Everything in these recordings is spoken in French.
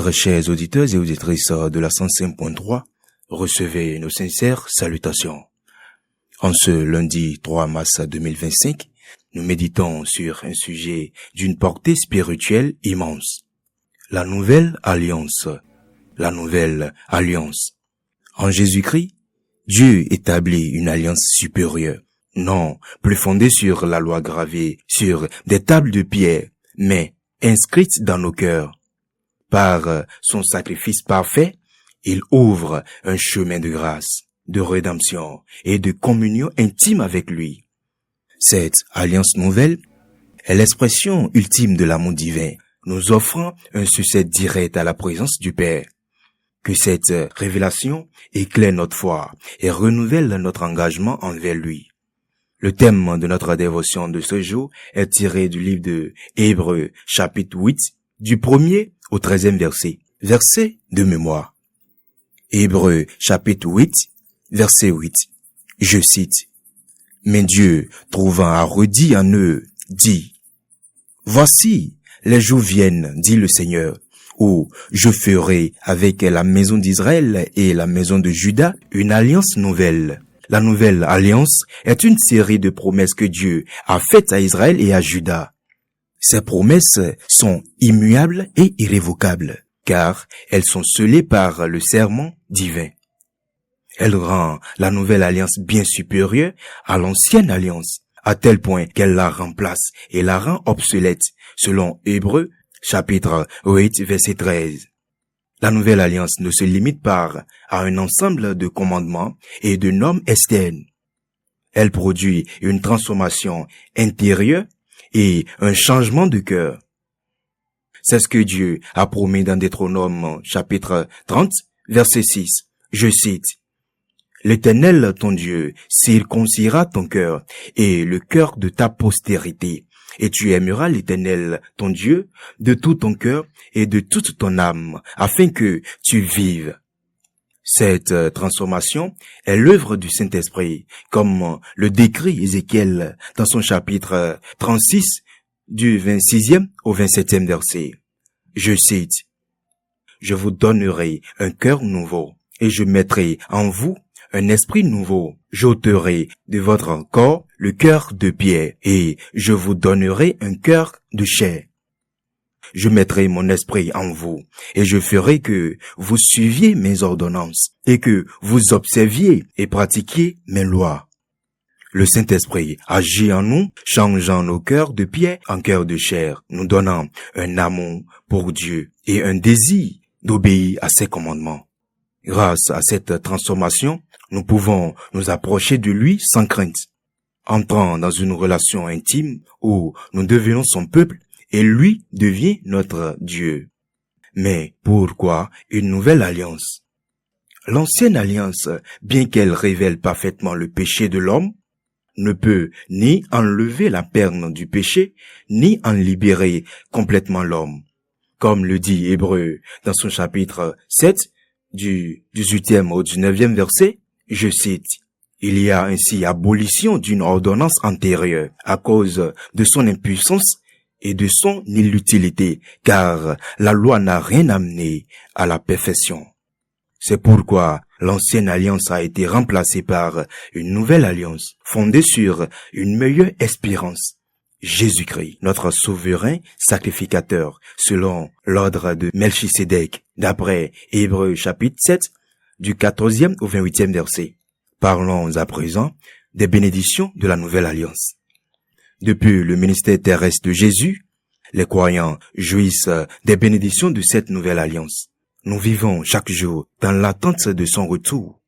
Très chers auditeurs et auditrices de la 105.3, recevez nos sincères salutations. En ce lundi 3 mars 2025, nous méditons sur un sujet d'une portée spirituelle immense. La nouvelle alliance. La nouvelle alliance. En Jésus-Christ, Dieu établit une alliance supérieure, non plus fondée sur la loi gravée sur des tables de pierre, mais inscrite dans nos cœurs. Par son sacrifice parfait, il ouvre un chemin de grâce, de rédemption et de communion intime avec lui. Cette alliance nouvelle est l'expression ultime de l'amour divin, nous offrant un succès direct à la présence du Père. Que cette révélation éclaire notre foi et renouvelle notre engagement envers lui. Le thème de notre dévotion de ce jour est tiré du livre de Hébreux, chapitre 8, du 1er au 13e verset. Verset de mémoire. Hébreux, chapitre 8, verset 8. Je cite. « Mais Dieu, trouvant à redire en eux, dit, « Voici, les jours viennent, dit le Seigneur, où je ferai avec la maison d'Israël et la maison de Juda une alliance nouvelle. » La nouvelle alliance est une série de promesses que Dieu a faites à Israël et à Juda. Ces promesses sont immuables et irrévocables, car elles sont scellées par le serment divin. Elle rend la nouvelle alliance bien supérieure à l'ancienne alliance, à tel point qu'elle la remplace et la rend obsolète, selon Hébreux, chapitre 8, verset 13. La nouvelle alliance ne se limite pas à un ensemble de commandements et de normes externes. Elle produit une transformation intérieure et un changement de cœur. C'est ce que Dieu a promis dans Deutéronome chapitre 30, verset 6. Je cite. « L'Éternel, ton Dieu, circoncira ton cœur et le cœur de ta postérité, et tu aimeras l'Éternel, ton Dieu, de tout ton cœur et de toute ton âme, afin que tu vives. » Cette transformation est l'œuvre du Saint-Esprit, comme le décrit Ézéchiel dans son chapitre 36, du 26e au 27e verset. Je cite, « Je vous donnerai un cœur nouveau, et je mettrai en vous un esprit nouveau. J'ôterai de votre corps le cœur de pierre, et je vous donnerai un cœur de chair. Je mettrai mon esprit en vous, et je ferai que vous suiviez mes ordonnances, et que vous observiez et pratiquiez mes lois. » Le Saint-Esprit agit en nous, changeant nos cœurs de pierre en cœurs de chair, nous donnant un amour pour Dieu et un désir d'obéir à ses commandements. Grâce à cette transformation, nous pouvons nous approcher de lui sans crainte, entrant dans une relation intime où nous devenons son peuple et lui devient notre Dieu. Mais pourquoi une nouvelle alliance? L'ancienne alliance, bien qu'elle révèle parfaitement le péché de l'homme, ne peut ni enlever la perne du péché, ni en libérer complètement l'homme. Comme le dit Hébreux dans son chapitre 7, du 18e au 19e verset, je cite, « Il y a ainsi abolition d'une ordonnance antérieure à cause de son impuissance et de son inutilité, car la loi n'a rien amené à la perfection. » C'est pourquoi l'ancienne alliance a été remplacée par une nouvelle alliance, fondée sur une meilleure espérance. Jésus-Christ, notre souverain sacrificateur, selon l'ordre de Melchisédek, d'après Hébreux chapitre 7, du 14e au 28e verset. Parlons à présent des bénédictions de la nouvelle alliance. Depuis le ministère terrestre de Jésus, les croyants jouissent des bénédictions de cette nouvelle alliance. Nous vivons chaque jour dans l'attente de son retour,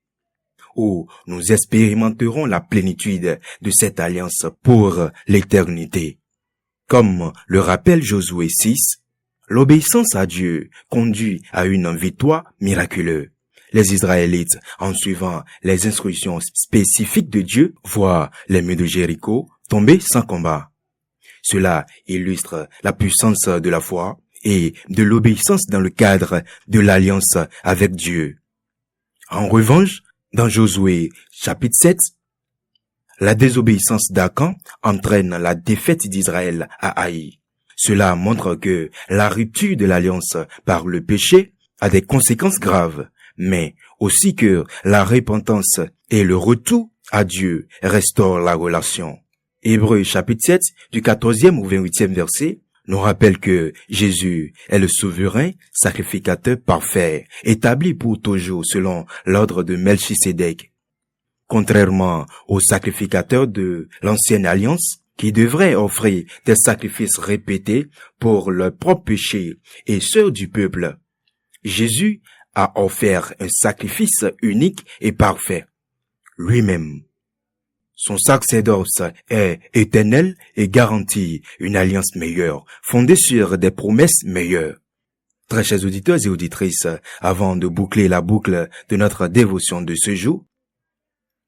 où nous expérimenterons la plénitude de cette alliance pour l'éternité. Comme le rappelle Josué 6, l'obéissance à Dieu conduit à une victoire miraculeuse. Les Israélites, en suivant les instructions spécifiques de Dieu, voient les murs de Jéricho tomber sans combat. Cela illustre la puissance de la foi et de l'obéissance dans le cadre de l'alliance avec Dieu. En revanche, dans Josué chapitre 7, la désobéissance d'Acan entraîne la défaite d'Israël à Haï. Cela montre que la rupture de l'alliance par le péché a des conséquences graves, mais aussi que la repentance et le retour à Dieu restaurent la relation. Hébreux chapitre 7 du 14e au 28e verset nous rappelle que Jésus est le souverain sacrificateur parfait, établi pour toujours selon l'ordre de Melchisédek. Contrairement aux sacrificateurs de l'ancienne alliance, qui devraient offrir des sacrifices répétés pour leurs propres péchés et ceux du peuple, Jésus a offert un sacrifice unique et parfait, lui-même. Son sacerdoce est éternel et garantit une alliance meilleure, fondée sur des promesses meilleures. Très chers auditeurs et auditrices, avant de boucler la boucle de notre dévotion de ce jour,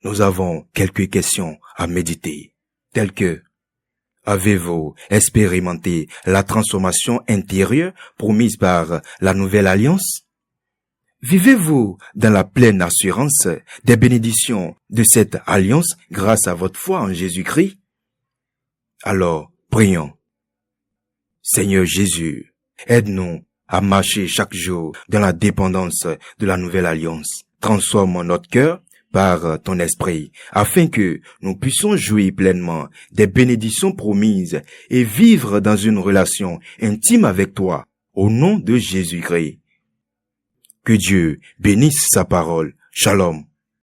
nous avons quelques questions à méditer, telles que: avez-vous expérimenté la transformation intérieure promise par la nouvelle alliance? Vivez-vous dans la pleine assurance des bénédictions de cette alliance grâce à votre foi en Jésus-Christ? Alors, prions. Seigneur Jésus, aide-nous à marcher chaque jour dans la dépendance de la nouvelle alliance. Transforme notre cœur par ton esprit, afin que nous puissions jouir pleinement des bénédictions promises et vivre dans une relation intime avec toi, au nom de Jésus-Christ. Que Dieu bénisse sa parole. Shalom.